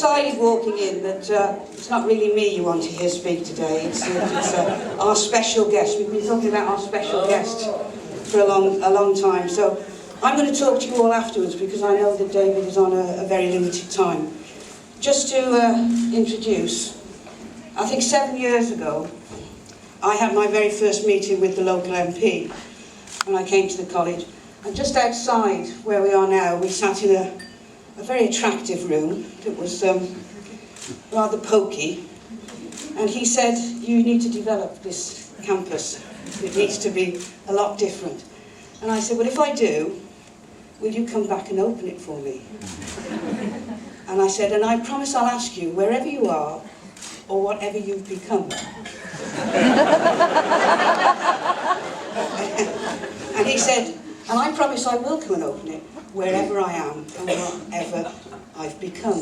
decided walking in that it's not really me you want to hear speak today. It's our special guest. We've been talking about our special guest for a long time. So I'm going to talk to you all afterwards because I know that David is on a very limited time. Just to introduce, I think 7 years ago, I had my very first meeting with the local MP when I came to the college. And just outside where we are now, we sat in a very attractive room that was rather pokey. And he said, you need to develop this campus. It needs to be a lot different. And I said, well, if I do, will you come back and open it for me? And I said, and I promise I'll ask you, wherever you are, or whatever you've become. And he said, and I promise I will come and open it, wherever I am, and whatever I've become.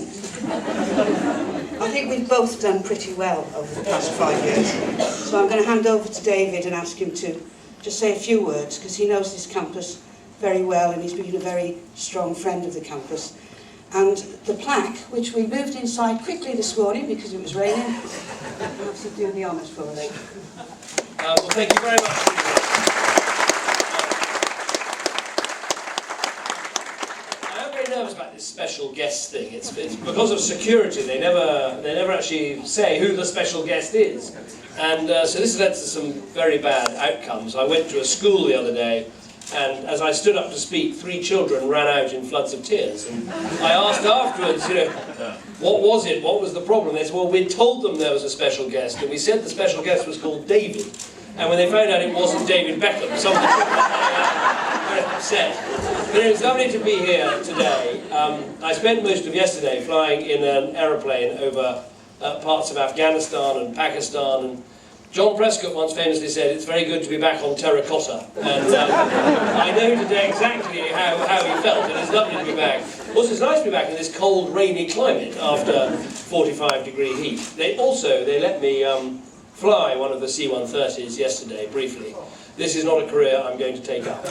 I think we've both done pretty well over the past 5 years. So I'm going to hand over to David and ask him to just say a few words, because he knows this campus very well, and he's been a very strong friend of the campus. And the plaque, which we moved inside quickly this morning because it was raining, perhaps he'll do the honours for us. Well, thank you very much. I am very nervous about this special guest thing. It's because of security. They never actually say who the special guest is, and so this has led to some very bad outcomes. I went to a school the other day, and as I stood up to speak, 3 children ran out in floods of tears. And I asked afterwards, what was it? What was the problem? They said, well, we'd told them there was a special guest, and we said the special guest was called David. And when they found out it wasn't David Beckham, some of the children were very upset. But it's lovely to be here today. I spent most of yesterday flying in an aeroplane over parts of Afghanistan and Pakistan, and John Prescott once famously said, it's very good to be back on terracotta. And I know today exactly how he felt, and it's lovely to be back. Also, it's nice to be back in this cold, rainy climate after 45-degree heat. They let me fly one of the C-130s yesterday, briefly. This is not a career I'm going to take up.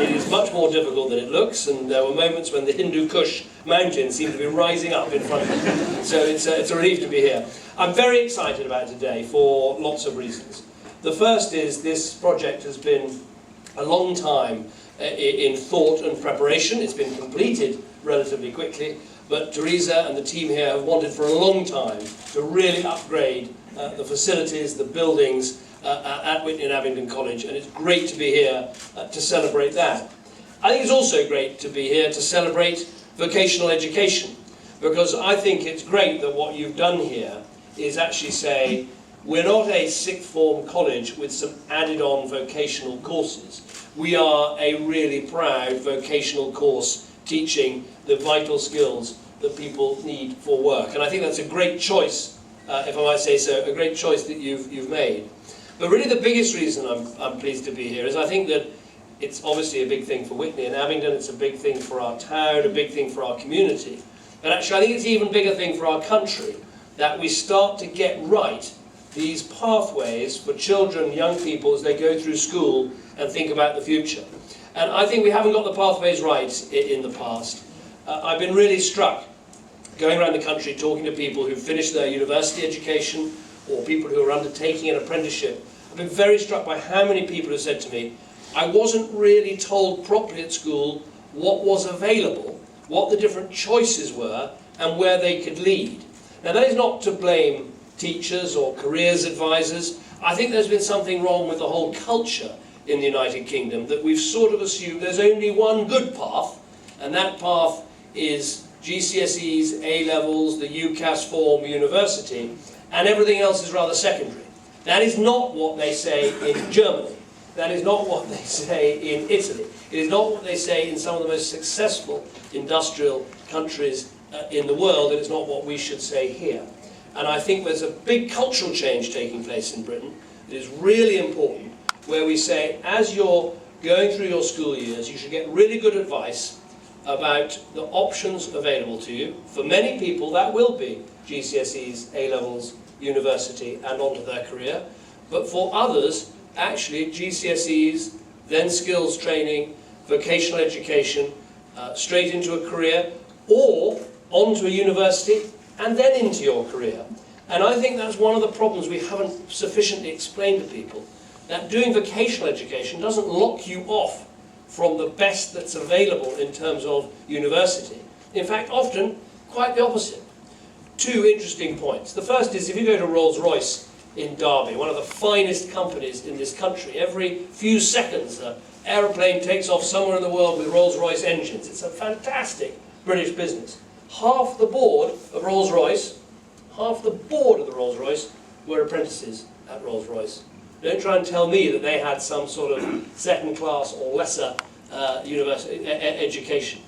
It is much more difficult than it looks, and there were moments when the Hindu Kush mountains seemed to be rising up in front of me. So it's a relief to be here. I'm very excited about today for lots of reasons. The first is this project has been a long time in thought and preparation. It's been completed relatively quickly, but Teresa and the team here have wanted for a long time to really upgrade the facilities, the buildings at Witney and Abingdon College, and it's great to be here to celebrate that. I think it's also great to be here to celebrate vocational education, because I think it's great that what you've done here is actually say, we're not a sixth form college with some added on vocational courses. We are a really proud vocational course teaching the vital skills that people need for work. And I think that's a great choice, if I might say so, a great choice that you've made. But really the biggest reason I'm pleased to be here is I think that it's obviously a big thing for Witney and Abingdon, it's a big thing for our town, a big thing for our community. But actually I think it's an even bigger thing for our country, that we start to get right these pathways for children, young people, as they go through school and think about the future. And I think we haven't got the pathways right in the past. I've been really struck going around the country talking to people who've finished their university education or people who are undertaking an apprenticeship. I've been very struck by how many people have said to me, I wasn't really told properly at school what was available, what the different choices were, and where they could lead. Now that is not to blame teachers or careers advisors. I think there's been something wrong with the whole culture in the United Kingdom, that we've sort of assumed there's only one good path, and that path is GCSEs, A-levels, the UCAS form, university, and everything else is rather secondary. That is not what they say in Germany. That is not what they say in Italy. It is not what they say in some of the most successful industrial countries in the world, and it's not what we should say here. And I think there's a big cultural change taking place in Britain. It is really important, where we say, as you're going through your school years, you should get really good advice about the options available to you. For many people, that will be GCSEs, A-levels, university, and onto their career. But for others, actually, GCSEs, then skills training, vocational education, straight into a career, or onto a university, and then into your career. And I think that's one of the problems we haven't sufficiently explained to people, that doing vocational education doesn't lock you off from the best that's available in terms of university. In fact, often, quite the opposite. Two interesting points. The first is, if you go to Rolls-Royce in Derby, one of the finest companies in this country, every few seconds an aeroplane takes off somewhere in the world with Rolls-Royce engines. It's a fantastic British business. Half the board of Rolls-Royce, half the board of the Rolls-Royce were apprentices at Rolls-Royce. Don't try and tell me that they had some sort of second-class or lesser university education.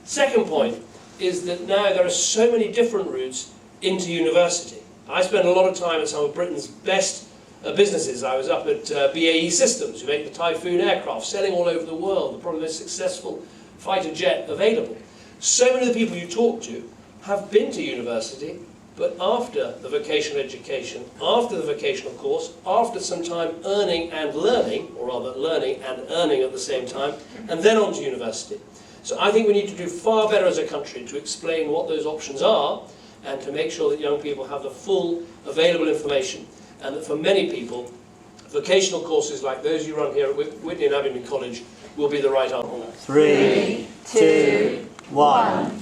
Second point is that now there are so many different routes into university. I spent a lot of time at some of Britain's best businesses. I was up at BAE Systems, who make the Typhoon aircraft, selling all over the world, the probably most successful fighter jet available. So many of the people you talk to have been to university, but after the vocational education, after the vocational course, after some time earning and learning, or rather learning and earning at the same time, and then on to university. So I think we need to do far better as a country to explain what those options are, and to make sure that young people have the full available information, and that for many people, vocational courses like those you run here at Witney and Abingdon College will be the right answer. 3, 2, 1.